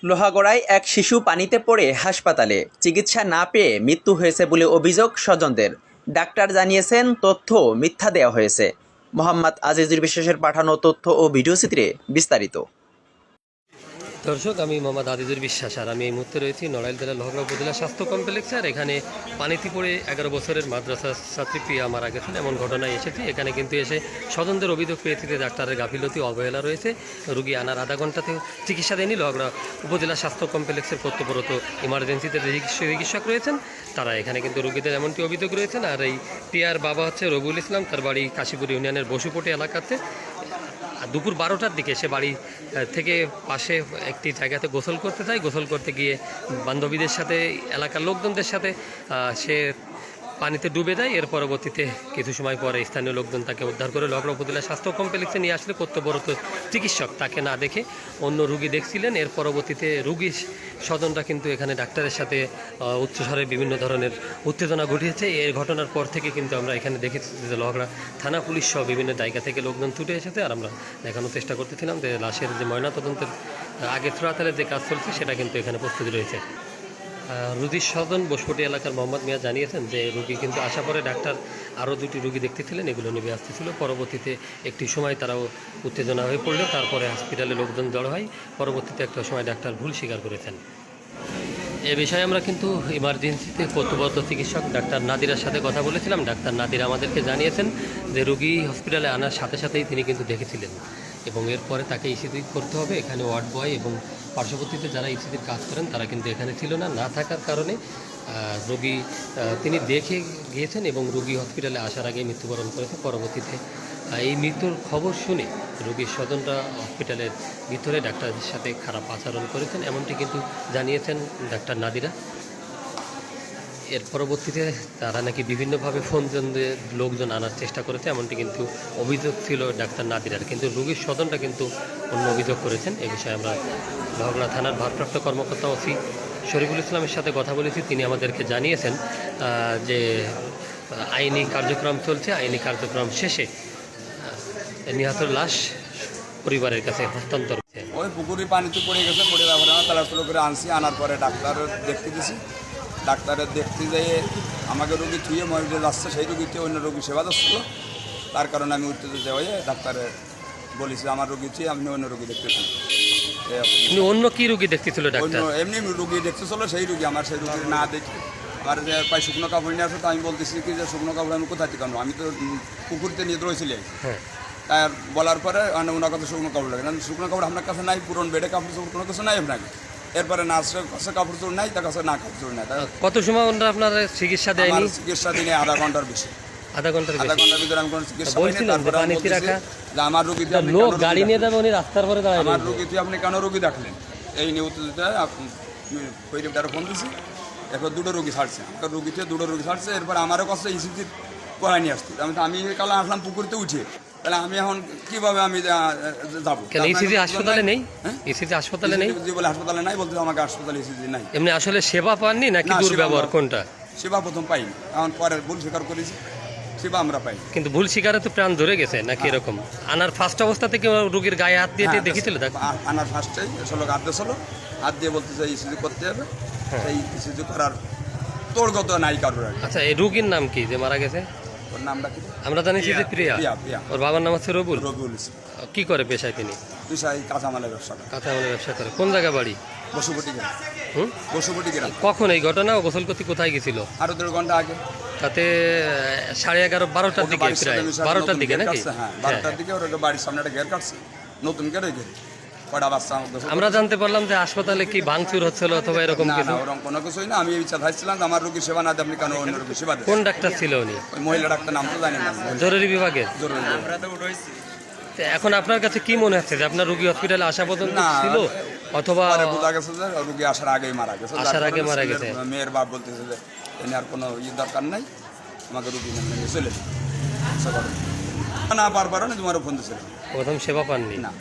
লোহাগড়ায় এক শিশু পানিতে পড়ে হাসপাতালে চিকিৎসা না পেয়ে মৃত্যু হয়েছে বলে অভিযোগ স্বজনদের। ডাক্তার জানিয়েছেন তথ্য মিথ্যা দেওয়া হয়েছে। মোহাম্মদ আজিজুর বিশ্বাসের পাঠানো তথ্য ও ভিডিও চিত্রে বিস্তারিত। দর্শক, আমি মোহাম্মদ আজিজুর বিশ্বাস, আর আমি এই মুহূর্তে রয়েছি নড়াইল জেলার লোহাগড়া উপজেলা স্বাস্থ্য কমপ্লেক্সে। আর এখানে পানিতে পড়ে 11 বছরের মাদ্রাসা ছাত্রী প্রিয়া মারা গেছেন এমন ঘটনায় এসেছি। এখানে কিন্তু এসে স্বজনদের অভিযোগ পেয়েছি যে ডাক্তারের গাফিলতি, অবহেলা রয়েছে। রুগী আনার আধা ঘন্টাতেও চিকিৎসা দেয়নি। লোহাগড়া উপজেলা স্বাস্থ্য কমপ্লেক্সের কর্তব্যরত ইমার্জেন্সিতে চিকিৎসক রয়েছেন, তারা এখানে কিন্তু রুগীদের এমনটি অভিযোগ রয়েছেন। আর এই প্রিয়ার বাবা হচ্ছে রবিউল ইসলাম, তার বাড়ি কাশীপুর ইউনিয়নের বসুপটি এলাকাতে। দুপুর 12টার দিকে সে বাড়ি থেকে পাশে একটি জায়গাতে গোসল করতে যায়। গোসল করতে গিয়ে বান্ধবীদের সাথে, এলাকার লোকজনদের সাথে সে পানিতে ডুবে যায়। এর পরবর্তীতে কিছু সময় পরে স্থানীয় লোকজন তাকে উদ্ধার করে লোহাগড়া উপজেলা স্বাস্থ্য কমপ্লেক্সে নিয়ে আসলে কর্তব্যরত চিকিৎসক তাকে না দেখে অন্য রুগী দেখছিলেন। এর পরবর্তীতে রুগীর স্বজনরা কিন্তু এখানে ডাক্তারের সাথে উচ্চস্বরে বিভিন্ন ধরনের উত্তেজনা ঘটিয়েছে। এই ঘটনার পর থেকে কিন্তু আমরা এখানে দেখেছি যে লোহাগড়া থানা পুলিশ সহ বিভিন্ন জায়গা থেকে লোকজন ছুটে এসেছে। আর আমরা দেখানোর চেষ্টা করতেছিলাম যে লাশের যে ময়নাতদন্তের আগে থ্রাতালের যে কাজ চলছে সেটা কিন্তু এখানে প্রস্তুতি রয়েছে। রুগীর স্বজন বসপটি এলাকার মোহাম্মদ মিয়া জানিয়েছেন যে রুগী কিন্তু আসার পরে ডাক্তার আরও দুটি রুগী দেখতেছিলেন, এগুলো নেমে আসতেছিল। পরবর্তীতে একটি সময় তারাও উত্তেজনা হয়ে পড়লে তারপরে হসপিটালে লোকজন জড়ো হয়। পরবর্তীতে একটা সময় ডাক্তার ভুল স্বীকার করেছেন। এ বিষয়ে আমরা কিন্তু ইমার্জেন্সিতে কর্তব্যরত চিকিৎসক ডাক্তার নাদিরার সাথে কথা বলেছিলাম। ডাক্তার নাদিরা আমাদেরকে জানিয়েছেন যে রুগী হসপিটালে আনার সাথে সাথেই তিনি কিন্তু দেখেছিলেন এবং এরপরে তাকে ইসিজি করতে হবে। এখানে ওয়ার্ড বয় এবং পার্শ্ববর্তীতে যারা ইসিজির কাজ করেন তারা কিন্তু এখানে ছিল না। না থাকার কারণে রোগী তিনি দেখে গিয়েছেন এবং রোগী হসপিটালে আসার আগে মৃত্যুবরণ করেছে। পরবর্তীতে এই মৃত্যুর খবর শুনে রোগীর স্বজনরা হসপিটালের ভিতরে ডাক্তারদের সাথে খারাপ আচরণ করেছেন এমনটি কিন্তু জানিয়েছেন ডাক্তার নাদিরা। এর পরবর্তীতে তারা নাকি বিভিন্নভাবে ফোন দিয়ে লোকজন আনার চেষ্টা করেছে এমনটি কিন্তু অভিযোগ ছিল ডাক্তার নাদিরার, কিন্তু রোগীর স্বজনরা কিন্তু অন্য অভিযোগ করেছেন। এ বিষয়ে আমরা লোহাগড়া থানার ভারপ্রাপ্ত কর্মকর্তা ওসি শরীফুল ইসলামের সাথে কথা বলেছি। তিনি আমাদেরকে জানিয়েছেন যে আইনি কার্যক্রম চলছে, আইনি কার্যক্রম শেষে নিহতের লাশ পরিবারের কাছে হস্তান্তর। ওই পুকুরে পানিতে পড়ে গেছে, পড়ে যাওয়ার আমরা তাড়াতাড়ি করে আনছি, আনার পরে ডাক্তার দেখতে দিছি। ডাক্তারের দেখতে যেয়ে আমাকে রোগী থুয়ে মরে যাচ্ছে, সেই রোগীতে অন্য রোগী সেবা দিচ্ছিল। তার কারণে আমি উত্তেজিত হয়ে ডাক্তারে বলেছি আমার রোগী থুয়ে আপনি অন্য রোগী দেখতেছেন। অন্য কি রোগী দেখতেছিল ডাক্তার? এমনি রোগী দেখতেছিল, সেই রোগী আমার সেই রোগী না দেখে আর পায়ে শুকনো কাপড় নিয়ে আসো। তো আমি বলতেছি কি যে শুকনো কাপড় আমি কোথায় থেকে আনবো, আমি তো পুকুরতে নিয়ে রয়েছিলাম। তাই বলার পরে ওনার কাছে শুকনো কাপড় লাগে না, শুকনো কাপড় আপনার কাছে নাই, পুরনো বেডে কাপড় চোপড় কোনো কিছু নাই আপনাকে। এরপরে নার্সের কাছে কাপড় চোপড় নাই, তার কাছে না কাপড় চোপড় নাই। কত সময় ওনারা আপনার চিকিৎসা দেয়নি? চিকিৎসা দিনে আধা ঘন্টার বেশি। আধা ঘন্টার ভিতরে আমি কোনো চিকিৎসা পাইনি। তারপরে আমার রোগী লোক গাড়ি নিয়ে যাবে, উনি রাস্তার পরে দাঁড়ায় আমার রোগী তুই আপনি কেন রোগী দেখলেন এই নিয়ে উত্তেজিত পরিবারে ফোন দিছি। এরপর দুটো রোগী ছাড়ছে, রোগীতে দুটো রোগী ছাড়ছে। এরপর আমারও কাছে ইসিজির করাই নিয়ে আসছি। আমি কাল আসলাম পুকুরতে উঠে, তাহলে আমি এখন কিভাবে আমি যাবো? ইসিজি হাসপাতালে নেই? ইসিজি হাসপাতালে নেই বলে হাসপাতালে নাই, বলতে আমাকে হাসপাতালে ইসিজি নাই। এমনি আসলে সেবা পাননি নাকি দুর্ব্যবহার কোনটা? সেবা প্রথম পাইনি, এখন পরে ভুল স্বীকার করেছি, সেবা আমরা পাই। কিন্তু ভুল স্বীকারে তো প্রাণ ধরে গেছে নাকি এরকম? আনার ফার্স্ট অবস্থা থেকে রোগীর গায়ে হাত দিয়ে দেখেছিল? আনার ফার্স্টেই হাত দিয়েছিল, হাত দিয়ে বলতে চাই ইসিজি করতে হবে। সেই ইসিজি করার তোড়গত নাই কারোর। আচ্ছা, এই রোগীর নাম কি যে মারা গেছে? ওর নামটা কি? আমরা জানিছি যে প্রিয়া। ওর বাবার নাম হচ্ছে রবিউল। কি করে পেশায় তিনি? পেশায় কাঁচামালের ব্যবসা। কাঁচামালের ব্যবসা করে। কোন জায়গা বাড়ি? বসুপটি গ্রাম। বসুপটি গ্রাম। কখন এই ঘটনা? গোসল করতে কোথায় গেছিল? আরো 1.5 ঘন্টা আগে। তাতে 11:30 12টার দিকে, প্রায় 12টার দিকে নাকি? হ্যাঁ, 12টার দিকে ওর বাড়ির সামনে একটা ঘের কাটছে, নতুন ঘের। কটা বাচ্চা আমরা জানতে পারলাম যে হাসপাতালে কি ভাঙচুর হচ্ছিল অথবা এরকম কিছু? না, ওরকম কোনো কিছুই না। আমি ইচ্ছা থাকছিলাম আমার রোগীর সেবা না দিয়ে আপনি কেন অন্য রোগীর সেবা দেন? কোন ডাক্তার ছিল উনি? ওই মহিলা ডাক্তার, নাম তো জানি না। জরুরি বিভাগের? জরুরি। এখন আপনার কাছে কি মনে হচ্ছে যে আপনার রোগী হসপিটালে আসা পর্যন্ত ছিল অথবা বোঝা গেছে যে রোগী আসার আগেই মারা গেছে? আসার আগে মারা গেছে। মেয়ের বাপ বলতেছে যে এনে আর কোনো দরকার নাই, আমাকে রোগী নিয়ে চলে না পারবার না, তোমারও ফোন দিয়েছিল। প্রথম সেবা পাননি? না।